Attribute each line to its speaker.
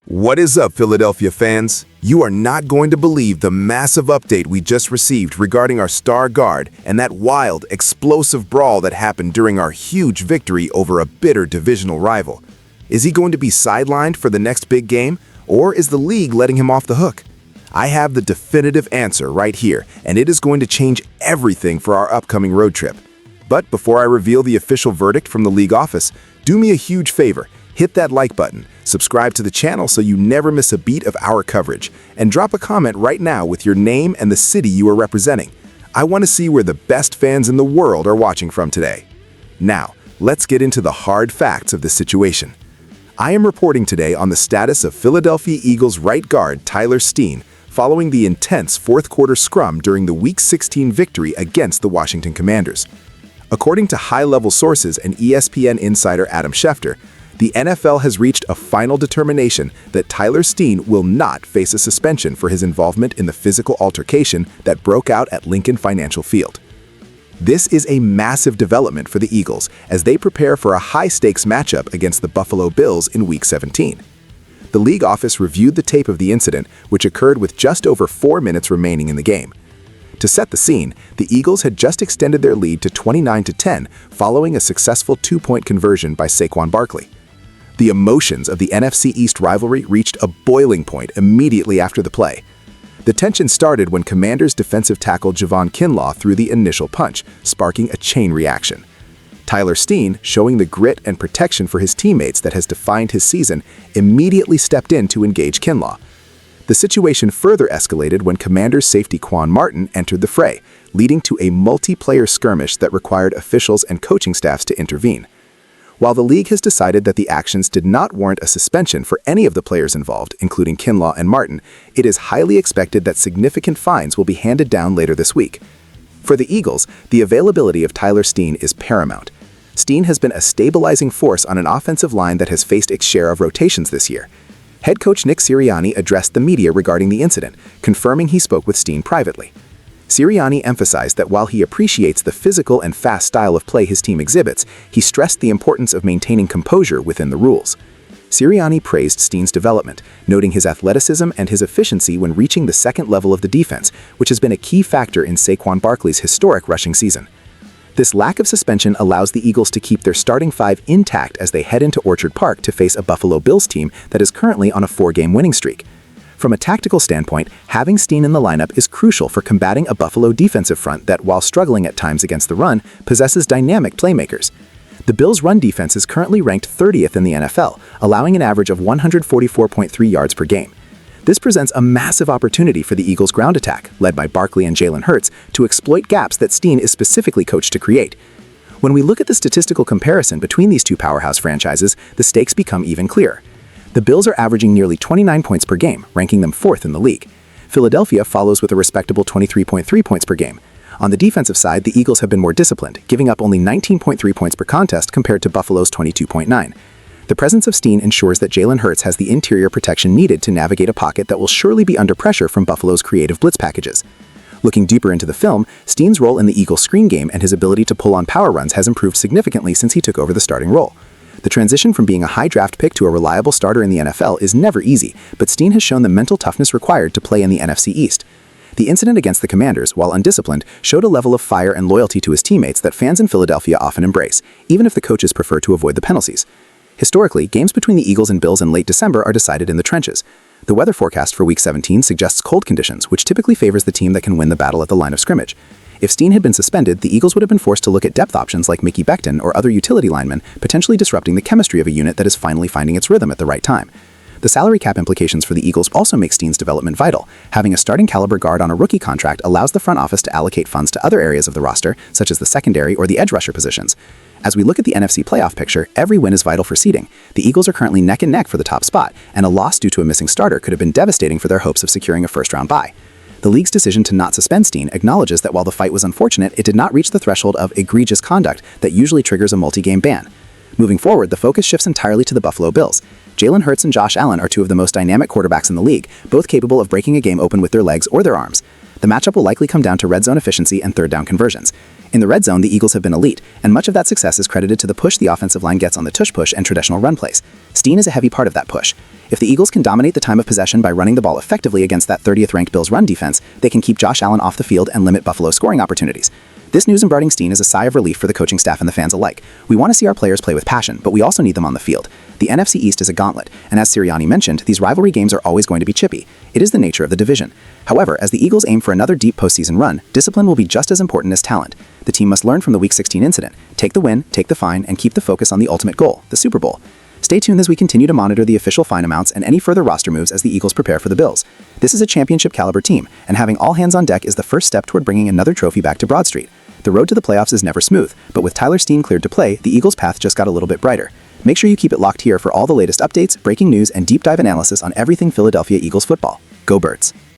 Speaker 1: What is up, Philadelphia fans? You are not going to believe the massive update we just received regarding our star guard and that wild, explosive brawl that happened during our huge victory over a bitter divisional rival. Is he going to be sidelined for the next big game, or is the league letting him off the hook? I have the definitive answer right here, and it is going to change everything for our upcoming road trip. But before I reveal the official verdict from the league office, do me a huge favor. Hit that like button, subscribe to the channel so you never miss a beat of our coverage, and drop a comment right now with your name and the city you are representing. I want to see where the best fans in the world are watching from today. Now, let's get into the hard facts of this situation. I am reporting today on the status of Philadelphia Eagles right guard Tyler Steen following the intense fourth-quarter scrum during the Week 16 victory against the Washington Commanders. According to high-level sources and ESPN insider Adam Schefter, the NFL has reached a final determination that Tyler Steen will not face a suspension for his involvement in the physical altercation that broke out at Lincoln Financial Field. This is a massive development for the Eagles as they prepare for a high-stakes matchup against the Buffalo Bills in Week 17. The league office reviewed the tape of the incident, which occurred with just over 4 minutes remaining in the game. To set the scene, the Eagles had just extended their lead to 29-10 following a successful two-point conversion by Saquon Barkley. The emotions of the NFC East rivalry reached a boiling point immediately after the play. The tension started when Commanders defensive tackle Javon Kinlaw threw the initial punch, sparking a chain reaction. Tyler Steen, showing the grit and protection for his teammates that has defined his season, immediately stepped in to engage Kinlaw. The situation further escalated when Commanders safety Quan Martin entered the fray, leading to a multiplayer skirmish that required officials and coaching staffs to intervene. While the league has decided that the actions did not warrant a suspension for any of the players involved, including Kinlaw and Martin, it is highly expected that significant fines will be handed down later this week. For the Eagles, the availability of Tyler Steen is paramount. Steen has been a stabilizing force on an offensive line that has faced its share of rotations this year. Head coach Nick Sirianni addressed the media regarding the incident, confirming he spoke with Steen privately. Sirianni emphasized that while he appreciates the physical and fast style of play his team exhibits, he stressed the importance of maintaining composure within the rules. Sirianni praised Steen's development, noting his athleticism and his efficiency when reaching the second level of the defense, which has been a key factor in Saquon Barkley's historic rushing season. This lack of suspension allows the Eagles to keep their starting five intact as they head into Orchard Park to face a Buffalo Bills team that is currently on a 4-game winning streak. From a tactical standpoint, having Steen in the lineup is crucial for combating a Buffalo defensive front that, while struggling at times against the run, possesses dynamic playmakers. The Bills' run defense is currently ranked 30th in the NFL, allowing an average of 144.3 yards per game. This presents a massive opportunity for the Eagles' ground attack, led by Barkley and Jalen Hurts, to exploit gaps that Steen is specifically coached to create. When we look at the statistical comparison between these two powerhouse franchises, the stakes become even clearer. The Bills are averaging nearly 29 points per game, ranking them 4th in the league. Philadelphia follows with a respectable 23.3 points per game. On the defensive side, the Eagles have been more disciplined, giving up only 19.3 points per contest compared to Buffalo's 22.9. The presence of Steen ensures that Jalen Hurts has the interior protection needed to navigate a pocket that will surely be under pressure from Buffalo's creative blitz packages. Looking deeper into the film, Steen's role in the Eagles' screen game and his ability to pull on power runs has improved significantly since he took over the starting role. The transition from being a high draft pick to a reliable starter in the NFL is never easy, but Steen has shown the mental toughness required to play in the NFC East. The incident against the Commanders, while undisciplined, showed a level of fire and loyalty to his teammates that fans in Philadelphia often embrace, even if the coaches prefer to avoid the penalties. Historically, games between the Eagles and Bills in late December are decided in the trenches. The weather forecast for Week 17 suggests cold conditions, which typically favors the team that can win the battle at the line of scrimmage. If Steen had been suspended, the Eagles would have been forced to look at depth options like Mickey Becton or other utility linemen, potentially disrupting the chemistry of a unit that is finally finding its rhythm at the right time. The salary cap implications for the Eagles also make Steen's development vital. Having a starting caliber guard on a rookie contract allows the front office to allocate funds to other areas of the roster, such as the secondary or the edge rusher positions. As we look at the NFC playoff picture, every win is vital for seeding. The Eagles are currently neck and neck for the top spot, and a loss due to a missing starter could have been devastating for their hopes of securing a first-round bye. The league's decision to not suspend Steen acknowledges that while the fight was unfortunate, it did not reach the threshold of egregious conduct that usually triggers a multi-game ban. Moving forward, the focus shifts entirely to the Buffalo Bills. Jalen Hurts and Josh Allen are two of the most dynamic quarterbacks in the league, both capable of breaking a game open with their legs or their arms.
Speaker 2: The matchup will likely come down to red zone efficiency and third down conversions. In the red zone, the Eagles have been elite, and much of that success is credited to the push the offensive line gets on the tush push and traditional run plays. Steen is a heavy part of that push. If the Eagles can dominate the time of possession by running the ball effectively against that 30th-ranked Bills run defense, they can keep Josh Allen off the field and limit Buffalo's scoring opportunities. This news regarding Steen is a sigh of relief for the coaching staff and the fans alike. We want to see our players play with passion, but we also need them on the field. The NFC East is a gauntlet, and as Sirianni mentioned, these rivalry games are always going to be chippy. It is the nature of the division. However, as the Eagles aim for another deep postseason run, discipline will be just as important as talent. The team must learn from the Week 16 incident, take the win, take the fine, and keep the focus on the ultimate goal, the Super Bowl. Stay tuned as we continue to monitor the official fine amounts and any further roster moves as the Eagles prepare for the Bills. This is a championship-caliber team, and having all hands on deck is the first step toward bringing another trophy back to Broad Street. The road to the playoffs is never smooth, but with Tyler Steen cleared to play, the Eagles' path just got a little bit brighter. Make sure you keep it locked here for all the latest updates, breaking news, and deep dive analysis on everything Philadelphia Eagles football. Go Birds!